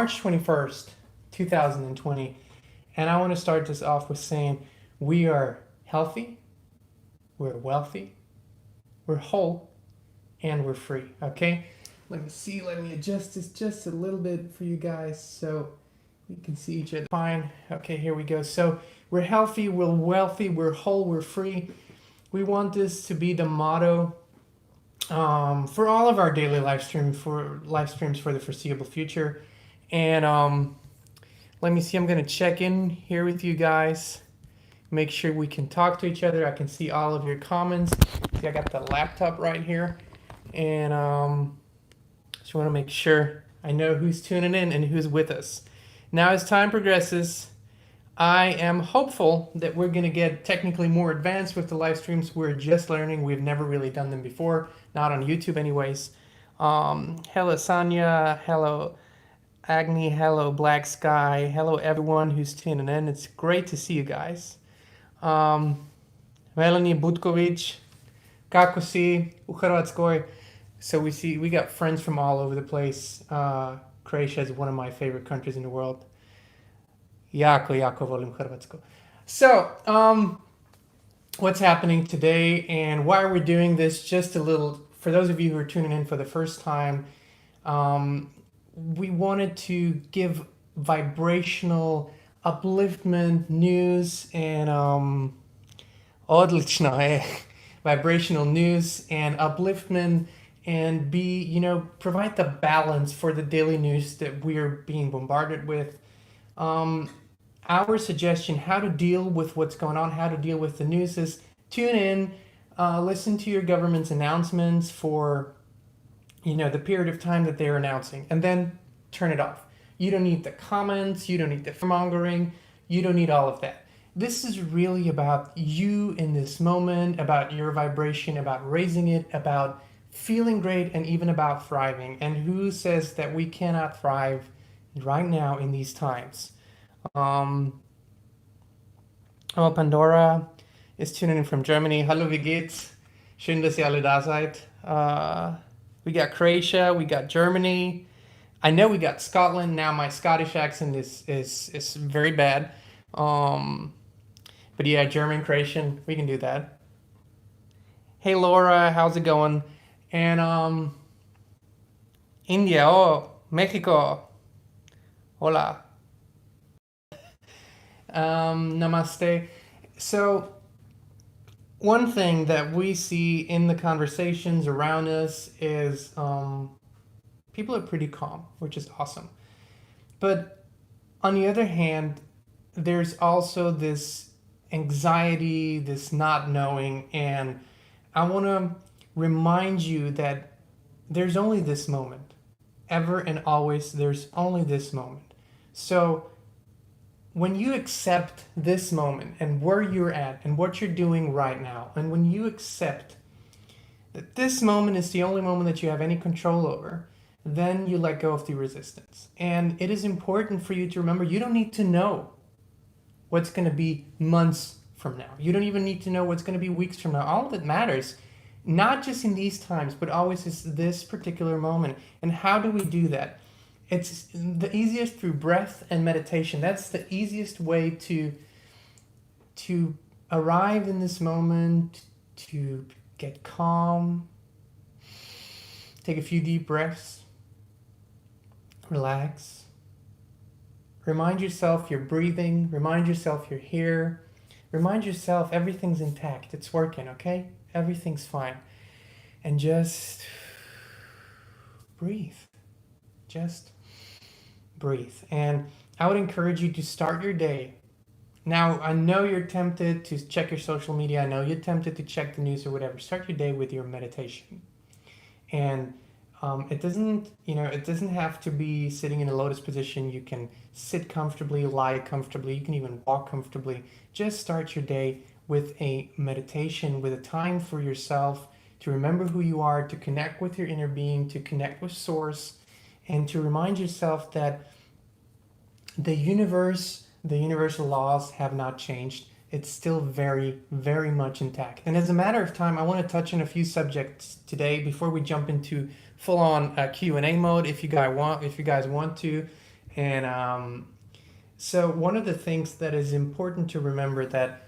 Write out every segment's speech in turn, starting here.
March 21st, 2020, and I want to start this off with saying we are healthy, we're wealthy, we're whole, and we're free, okay? Let me adjust this just a little bit for you guys so we can see each other fine. Okay, here we go. So we're healthy, we're wealthy, we're whole, we're free. We want this to be the motto for all of our daily live streams for the foreseeable future. And let me see, I'm going to check in here with you guys, make sure we can talk to each other. I can see all of your comments. See, I got the laptop right here, and just want to make sure I know who's tuning in and who's with us. Now, as time progresses, I am hopeful that we're going to get technically more advanced with the live streams. We're just learning. We've never really done them before, not on YouTube anyways. Hello, Sanya. Hello, Agni. Hello, Black Sky. Hello, everyone who's tuning in. It's great to see you guys. Melanie Butkovic, kako si u Hrvatskoj? So we got friends from all over the place. Croatia is one of my favorite countries in the world. Jako volim Hrvatsko. So, what's happening today and why are we doing this? Just a little, for those of you who are tuning in for the first time, we wanted to give vibrational upliftment news and vibrational news and upliftment and provide the balance for the daily news that we are being bombarded with. Our suggestion, how to deal with what's going on, how to deal with the news is tune in, listen to your government's announcements for, the period of time that they're announcing, and then turn it off. You don't need the comments, you don't need the fear-mongering, you don't need all of that. This is really about you in this moment, about your vibration, about raising it, about feeling great, and even about thriving. And who says that we cannot thrive right now in these times? Pandora is tuning in from Germany. Hallo, wie geht's? Schön, dass ihr alle da seid. We got Croatia, we got Germany. I know we got Scotland. Now my Scottish accent is very bad. But yeah, German, Croatian, we can do that. Hey Laura, how's it going? And India, Mexico. Hola. Namaste. So one thing that we see in the conversations around us is people are pretty calm, which is awesome. But on the other hand, there's also this anxiety, this not knowing, and I want to remind you that there's only this moment. Ever and always, there's only this moment. So when you accept this moment and where you're at and what you're doing right now, and when you accept that this moment is the only moment that you have any control over, then you let go of the resistance. And it is important for you to remember you don't need to know what's going to be months from now. You don't even need to know what's going to be weeks from now. All that matters, not just in these times, but always is this particular moment. And how do we do that? It's the easiest through breath and meditation. That's the easiest way to arrive in this moment, to get calm. Take a few deep breaths. Relax. Remind yourself you're breathing. Remind yourself you're here. Remind yourself everything's intact. It's working, okay? Everything's fine. And just breathe. Just breathe. And I would encourage you to start your day. Now, I know you're tempted to check your social media. I know you're tempted to check the news or whatever. Start your day with your meditation. And it doesn't have to be sitting in a lotus position. You can sit comfortably, lie comfortably. You can even walk comfortably. Just start your day with a meditation, with a time for yourself to remember who you are, to connect with your inner being, to connect with Source, and to remind yourself that the universe, the universal laws have not changed. It's still very, very much intact. And as a matter of time, I want to touch on a few subjects today before we jump into full-on Q&A mode. If you guys want to, And so one of the things that is important to remember, that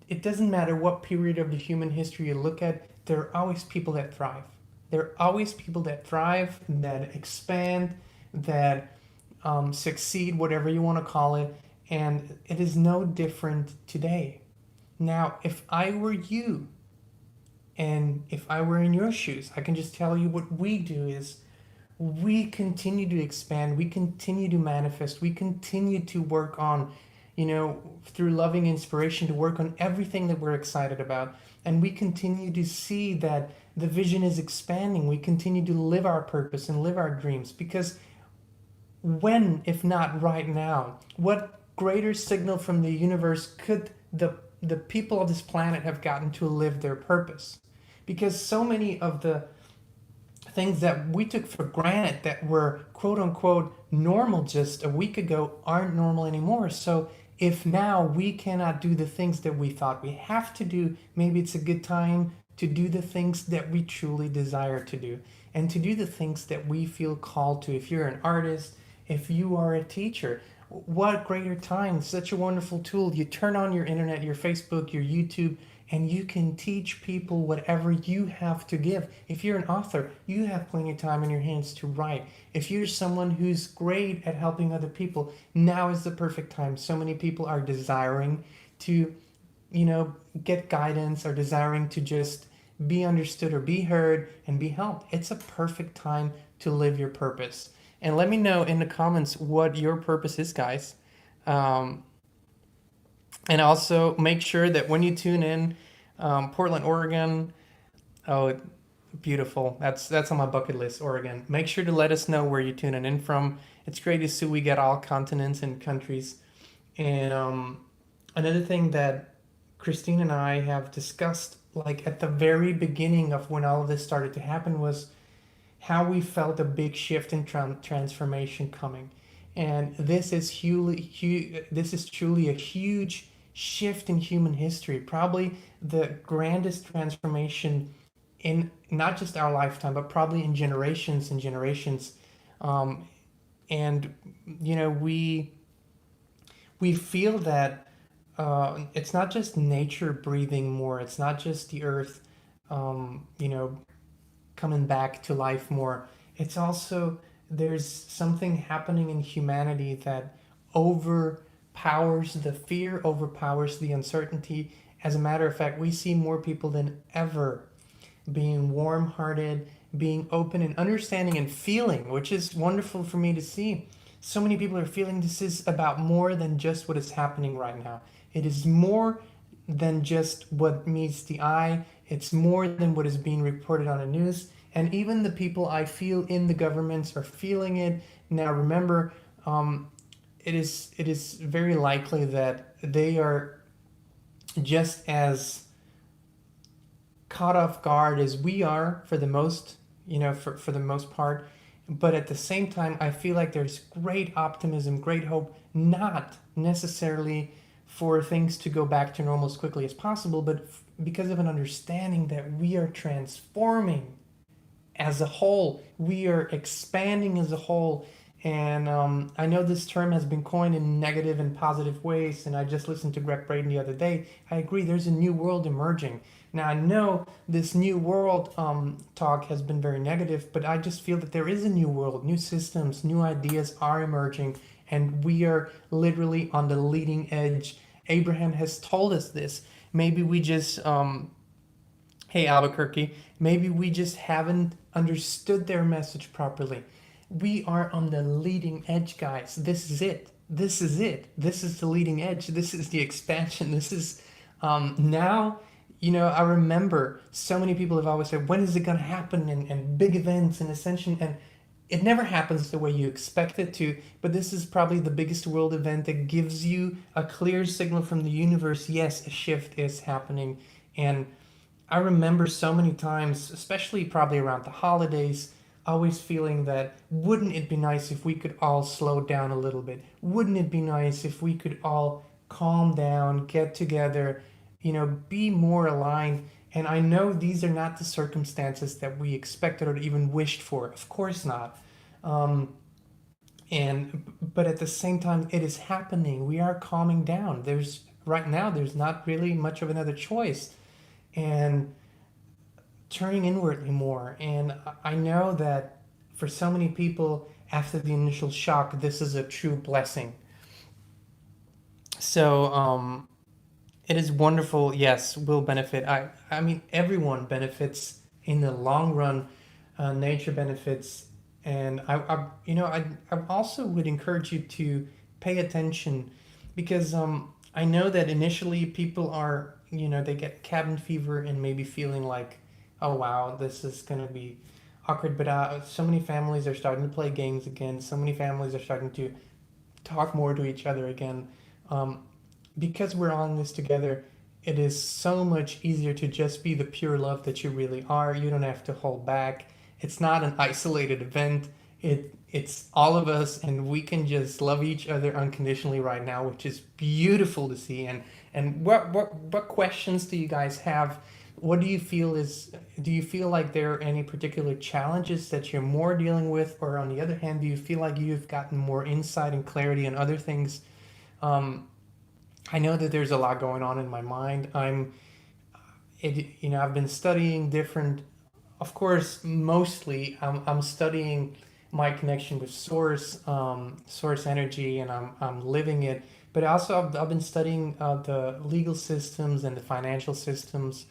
it doesn't matter what period of the human history you look at, there are always people that thrive. There are always people that thrive, that expand, that succeed, whatever you want to call it. And it is no different today. Now, if I were you, and if I were in your shoes, I can just tell you what we do is we continue to expand, we continue to manifest, we continue to work on, through loving inspiration, to work on everything that we're excited about. And we continue to see that the vision is expanding. We continue to live our purpose and live our dreams, because when, if not right now, what greater signal from the universe could the people of this planet have gotten to live their purpose? Because so many of the things that we took for granted that were quote unquote normal just a week ago aren't normal anymore. So if now we cannot do the things that we thought we have to do, maybe it's a good time to do the things that we truly desire to do, and to do the things that we feel called to. If you're an artist, if you are a teacher, what greater time? Such a wonderful tool. You turn on your internet, your Facebook, your YouTube, and you can teach people whatever you have to give. If you're an author, you have plenty of time in your hands to write. If you're someone who's great at helping other people, now is the perfect time. So many people are desiring to, get guidance, or desiring to just be understood or be heard and be helped. It's a perfect time to live your purpose. And let me know in the comments what your purpose is, guys. And also make sure that when you tune in, Portland, Oregon, oh, beautiful. That's on my bucket list, Oregon. Make sure to let us know where you're tuning in from. It's great to see we get all continents and countries. And another thing that Christine and I have discussed, like at the very beginning of when all of this started to happen, was how we felt a big shift in transformation coming. And this is truly a huge shift in human history, probably the grandest transformation in not just our lifetime, but probably in generations and generations. And we feel that it's not just nature breathing more. It's not just the earth, coming back to life more. It's also, there's something happening in humanity that overpowers the fear, overpowers the uncertainty. As a matter of fact, we see more people than ever being warm-hearted, being open and understanding and feeling, which is wonderful for me to see. So many people are feeling this is about more than just what is happening right now. It is more than just what meets the eye. It's more than what is being reported on the news. And even the people I feel in the governments are feeling it. Now remember, it is very likely that they are just as caught off guard as we are for the most, for the most part. But at the same time, I feel like there's great optimism, great hope, not necessarily for things to go back to normal as quickly as possible, but because of an understanding that we are transforming as a whole, we are expanding as a whole. And I know this term has been coined in negative and positive ways, and I just listened to Greg Braden the other day. I agree, there's a new world emerging. Now, I know this new world talk has been very negative, but I just feel that there is a new world, new systems, new ideas are emerging, and we are literally on the leading edge. Abraham has told us this. Maybe we just, hey Albuquerque, maybe we just haven't understood their message properly. We are on the leading edge, guys. This is it. This is it. This is the leading edge. This is the expansion. This is now, I remember so many people have always said, when is it going to happen? And big events and ascension. And it never happens the way you expect it to. But this is probably the biggest world event that gives you a clear signal from the universe. Yes, a shift is happening. And I remember so many times, especially probably around the holidays, always feeling that, wouldn't it be nice if we could all slow down a little bit? Wouldn't it be nice if we could all calm down, get together, be more aligned? And I know these are not the circumstances that we expected or even wished for. Of course not. But at the same time, it is happening. We are calming down. Right now, there's not really much of another choice, and turning inwardly more. And I know that for so many people, after the initial shock, this is a true blessing. So it is wonderful. Yes, will benefit. I mean, everyone benefits in the long run. Nature benefits, and I also would encourage you to pay attention, because I know that initially people are, they get cabin fever and maybe feeling like, oh wow, this is gonna be awkward. But so many families are starting to play games again. So many families are starting to talk more to each other again. Um, because we're on this together, it is so much easier to just be the pure love that you really are. You don't have to hold back. It's not an isolated event. It's all of us, and we can just love each other unconditionally right now, which is beautiful to see. And what questions do you guys have? What do you feel is Do you feel like there are any particular challenges that you're more dealing with, or on the other hand, do you feel like you've gotten more insight and clarity on other things? Um, I know that there's a lot going on in my mind. I've been studying different, of course, mostly I'm studying my connection with source energy, and I'm living it. But also, I've been studying the legal systems and the financial systems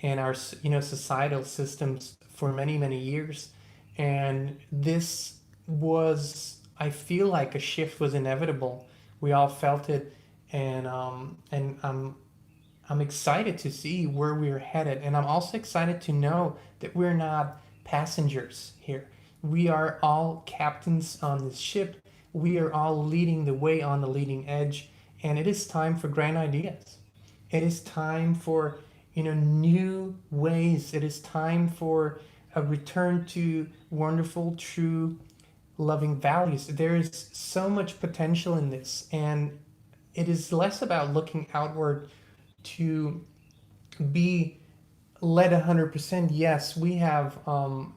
and our, societal systems for many, many years. And this was, I feel like a shift was inevitable. We all felt it, and I'm excited to see where we're headed, and I'm also excited to know that we're not passengers here. We are all captains on this ship. We are all leading the way on the leading edge, and it is time for grand ideas. It is time for, new ways. It is time for a return to wonderful, true, loving values. There is so much potential in this, and it is less about looking outward to be led 100%. Yes, we have,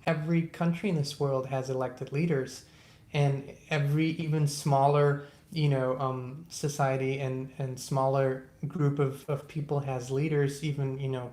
every country in this world has elected leaders, and every even smaller, society and smaller group of people has leaders, even,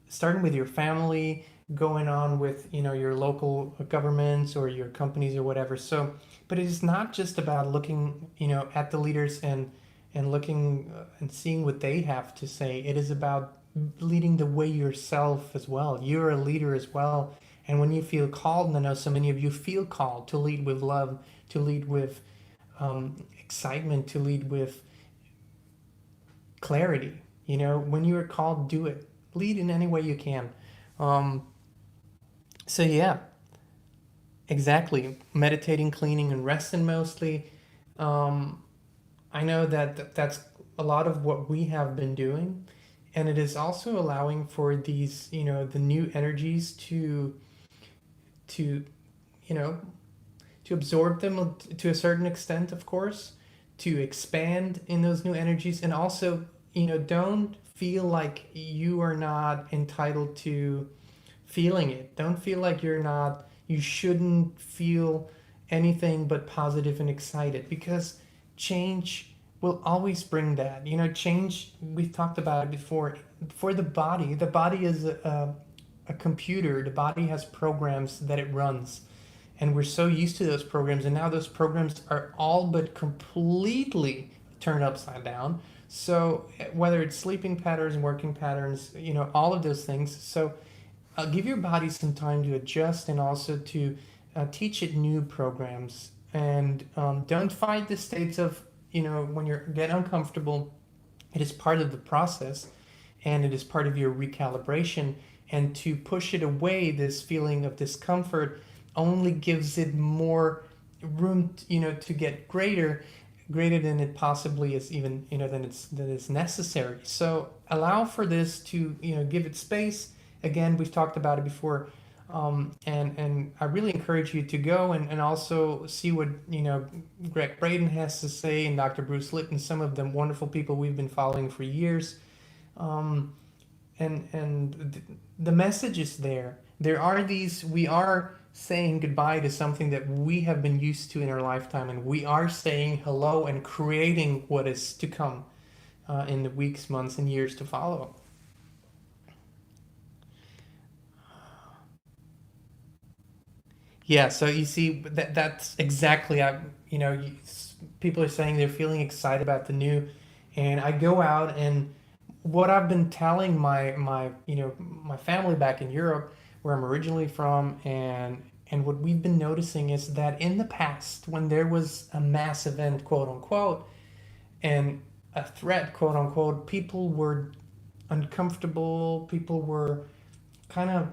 starting with your family, going on with, your local governments or your companies or whatever. So, but it is not just about looking, at the leaders and looking and seeing what they have to say. It is about leading the way yourself as well. You're a leader as well. And when you feel called, and I know so many of you feel called to lead with love, to lead with excitement, to lead with clarity. When you are called, do it. Lead in any way you can. Um, so, yeah, exactly. Meditating, cleaning, and resting mostly. Um, I know that that's a lot of what we have been doing, and it is also allowing for these, the new energies to you know to absorb them to a certain extent, of course, to expand in those new energies, and also, don't feel like you are not entitled to feeling it. Don't feel like you shouldn't feel anything but positive and excited, because change will always bring that. Change, we've talked about it before. For the body is a computer. The body has programs that it runs, and we're so used to those programs, and now those programs are all but completely turned upside down. So whether it's sleeping patterns, working patterns, all of those things. So give your body some time to adjust, and also to teach it new programs. And don't fight the states of, when you get uncomfortable. It is part of the process, and it is part of your recalibration. And to push it away, this feeling of discomfort only gives it more room, to get greater than it possibly is, even, than it's necessary. So allow for this to, give it space. Again, we've talked about it before. And I really encourage you to go and also see what, Greg Braden has to say, and Dr. Bruce Lipton, some of the wonderful people we've been following for years. And the message is there. We are saying goodbye to something that we have been used to in our lifetime, and we are saying hello and creating what is to come in the weeks, months, and years to follow. Yeah, so you see that's exactly people are saying they're feeling excited about the new, and I go out and what I've been telling my family back in Europe, where I'm originally from, and what we've been noticing is that in the past, when there was a mass event, quote unquote, and a threat, quote unquote, people were uncomfortable. People were kind of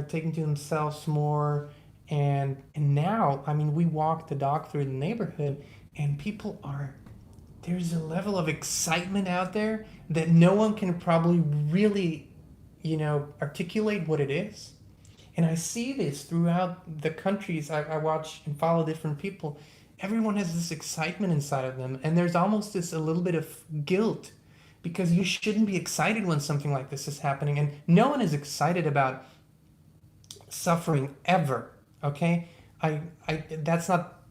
taking to themselves more. And now, I mean, we walk the dog through the neighborhood, and people are there's a level of excitement out there that no one can probably really, articulate what it is. And I see this throughout the countries I watch and follow different people. Everyone has this excitement inside of them, and there's almost this a little bit of guilt because you shouldn't be excited when something like this is happening, and no one is excited about suffering ever. Okay, I that's not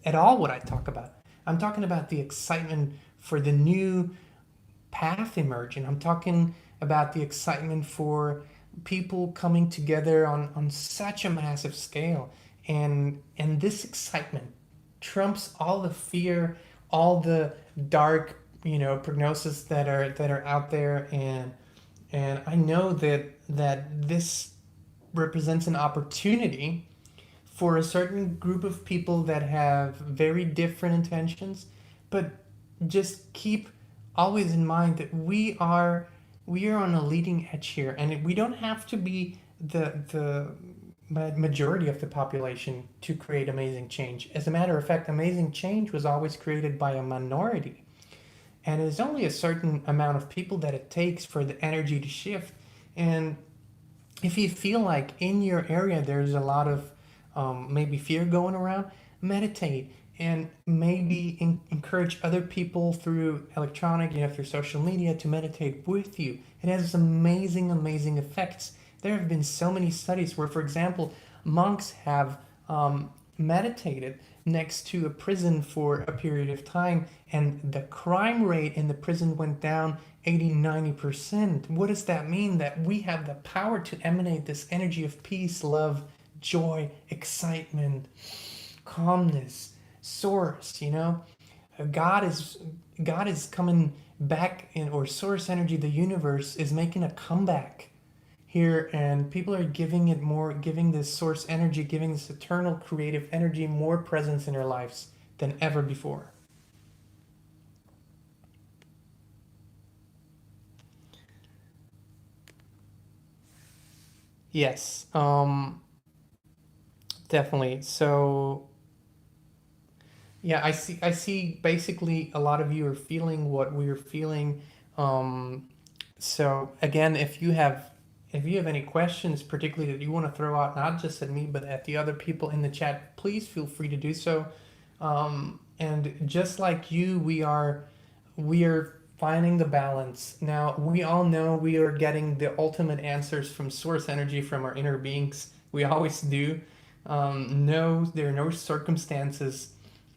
at all what I talk about. I'm talking about the excitement for the new path emerging. I'm talking about the excitement for people coming together on such a massive scale. And this excitement trumps all the fear, all the dark, prognosis that are out there. And I know that this represents an opportunity for a certain group of people that have very different intentions, but just keep always in mind that we are on a leading edge here, and we don't have to be the majority of the population to create amazing change. As a matter of fact, amazing change was always created by a minority, and it's only a certain amount of people that it takes for the energy to shift. And if you feel like in your area there's a lot of maybe fear going around, meditate and maybe encourage other people through electronic, through social media to meditate with you. It has amazing, amazing effects. There have been so many studies where, for example, monks have meditated next to a prison for a period of time, and the crime rate in the prison went down 80-90%. What does that mean? That we have the power to emanate this energy of peace, love, joy, excitement, calmness, source. God is coming back in, or source energy, the universe is making a comeback here, and people are giving this source energy, giving this eternal creative energy more presence in their lives than ever before. Yes, definitely. So yeah, I see basically a lot of you are feeling what we are feeling. Um, so again, if you have any questions particularly that you want to throw out, not just at me but at the other people in the chat, please feel free to do so. And just like you, we are finding the balance. Now, we all know we are getting the ultimate answers from source energy, from our inner beings. We always do. No, there are no circumstances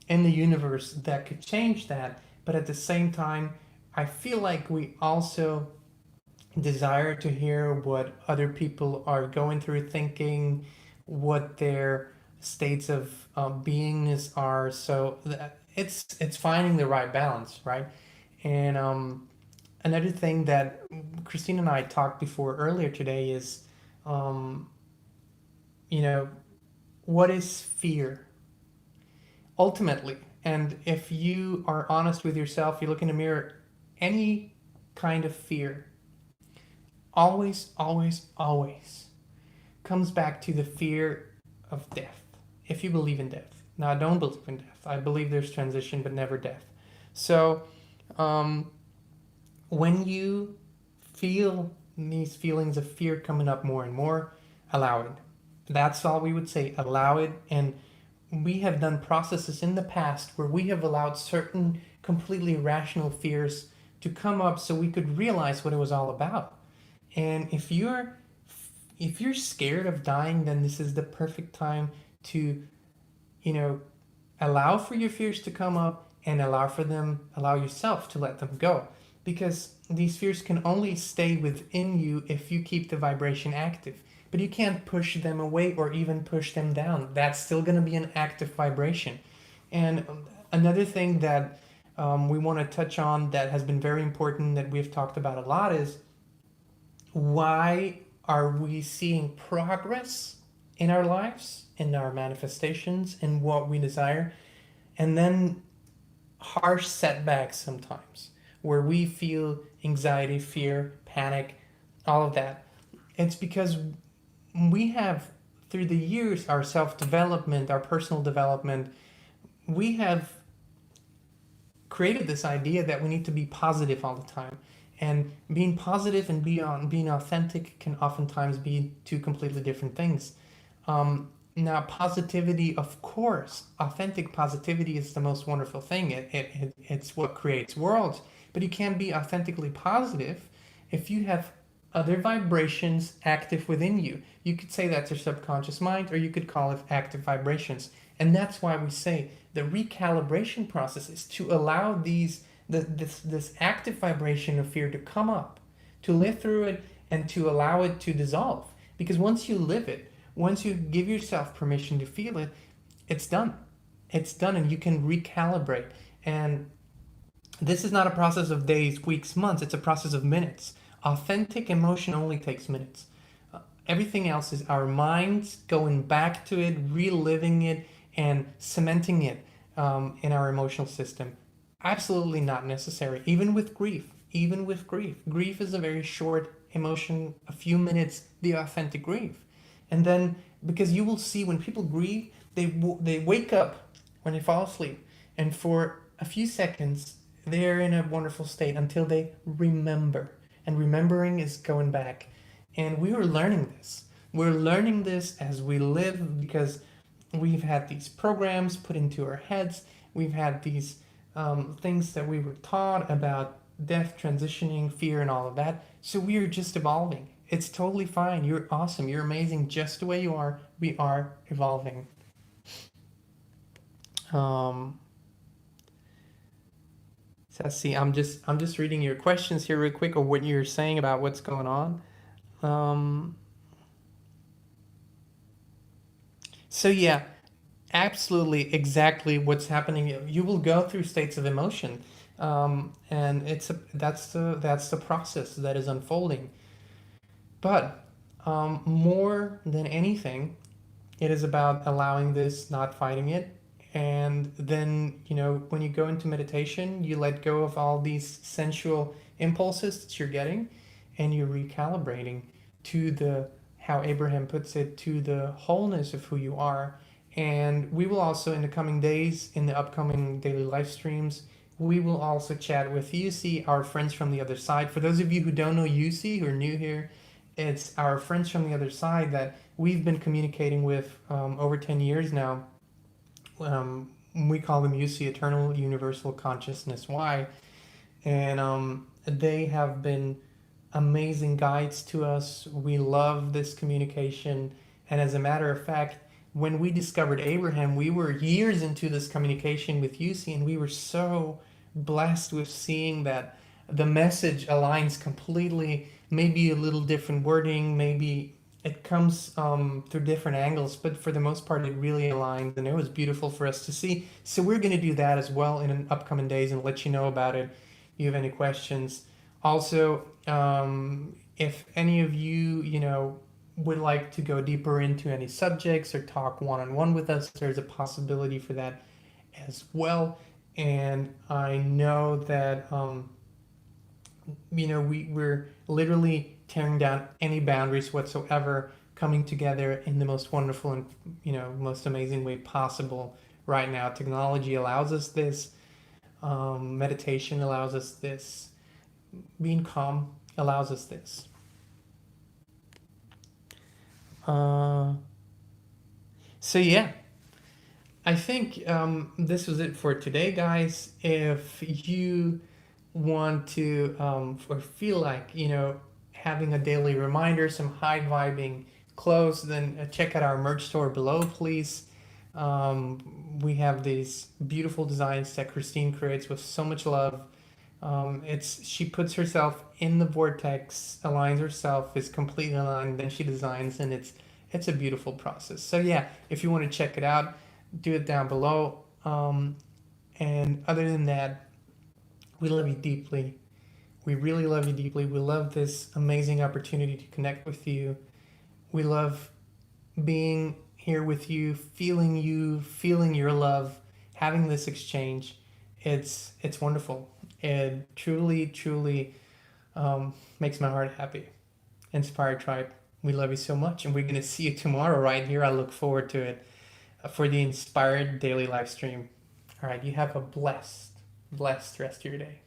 in the universe that could change that. But at the same time, I feel like we also desire to hear what other people are going through, thinking, what their states of beingness are. So it's finding the right balance, right? And another thing that Christine and I talked before earlier today is, um, you know, what is fear ultimately? And if you are honest with yourself, you look in the mirror, any kind of fear always, always, always comes back to the fear of death. If you believe in death. Now, I don't believe in death. I believe there's transition, but never death. So, um, when you feel these feelings of fear coming up more and more, allow it. That's all we would say. Allow it. And we have done processes in the past where we have allowed certain completely rational fears to come up so we could realize what it was all about. And if you're, if you're scared of dying, then this is the perfect time to, you know, allow for your fears to come up and allow yourself to let them go. Because these fears can only stay within you if you keep the vibration active. But you can't push them away or even push them down. That's still going to be an active vibration. And another thing that we want to touch on that has been very important that we've talked about a lot is, why are we seeing progress in our lives, in our manifestations, in what we desire, and then harsh setbacks sometimes where we feel anxiety, fear, panic, all of that? It's because we have, through the years, our self-development, our personal development, we have created this idea that we need to be positive all the time. And being positive and being authentic can oftentimes be two completely different things. Now, positivity, of course, authentic positivity is the most wonderful thing. It's what creates worlds. But you can't be authentically positive if you have other vibrations active within you. You could say that's your subconscious mind, or you could call it active vibrations. And that's why we say the recalibration process is to allow this active vibration of fear to come up, to live through it, and to allow it to dissolve. Because once you live it, once you give yourself permission to feel it, it's done. It's done, and you can recalibrate. And this is not a process of days, weeks, months. It's a process of minutes. Authentic emotion only takes minutes. Everything else is our minds going back to it, reliving it, and cementing it in our emotional system. Absolutely not necessary. Even with grief. Grief is a very short emotion, a few minutes, the authentic grief. And then, because you will see when people grieve, they wake up when they fall asleep, and for a few seconds they're in a wonderful state until they remember. And remembering is going back. And we are learning this. We're learning this as we live, because we've had these programs put into our heads. We've had these things that we were taught about death, transitioning, fear, and all of that. So we are just evolving. It's totally fine. You're awesome. You're amazing just the way you are. We are evolving. So let's see. I'm just reading your questions here real quick, or what you're saying about what's going on. So yeah, absolutely, exactly what's happening. You will go through states of emotion, and that's the process that is unfolding. But more than anything, it is about allowing this, not fighting it. And then, when you go into meditation, you let go of all these sensual impulses that you're getting, and you're recalibrating to how Abraham puts it, to the wholeness of who you are. And we will also, in the coming days, in the upcoming daily live streams, we will also chat with UC, our friends from the other side. For those of you who don't know UC, who are new here, it's our friends from the other side that we've been communicating with over 10 years now. We call them UC, Eternal Universal Consciousness. Why? And they have been amazing guides to us. We love this communication. And as a matter of fact, when we discovered Abraham, we were years into this communication with UC, and we were so blessed with seeing that the message aligns completely, maybe a little different wording, maybe it comes through different angles, but for the most part, it really aligns, and it was beautiful for us to see. So we're going to do that as well in upcoming days and let you know about it if you have any questions. Also, if any of you, would like to go deeper into any subjects or talk one-on-one with us, there's a possibility for that as well. And I know that, we're literally tearing down any boundaries whatsoever, coming together in the most wonderful and, most amazing way possible right now. Technology allows us this. Meditation allows us this. Being calm allows us this. So yeah, I think this was it for today, guys. If you want to or feel like having a daily reminder, some high vibing clothes, then check out our merch store below, please. We have these beautiful designs that Kristin creates with so much love. She puts herself in the vortex, aligns herself, is completely aligned, then she designs, and it's a beautiful process. So yeah, if you want to check it out, do it down below. And other than that, we love you deeply. We really love you deeply. We love this amazing opportunity to connect with you. We love being here with you, feeling your love, having this exchange. It's wonderful. It truly makes my heart happy. Inspired Tribe, we love you so much, and we're going to see you tomorrow right here. I look forward to it for the Inspired Daily live stream. All right, you have a blessed rest of your day.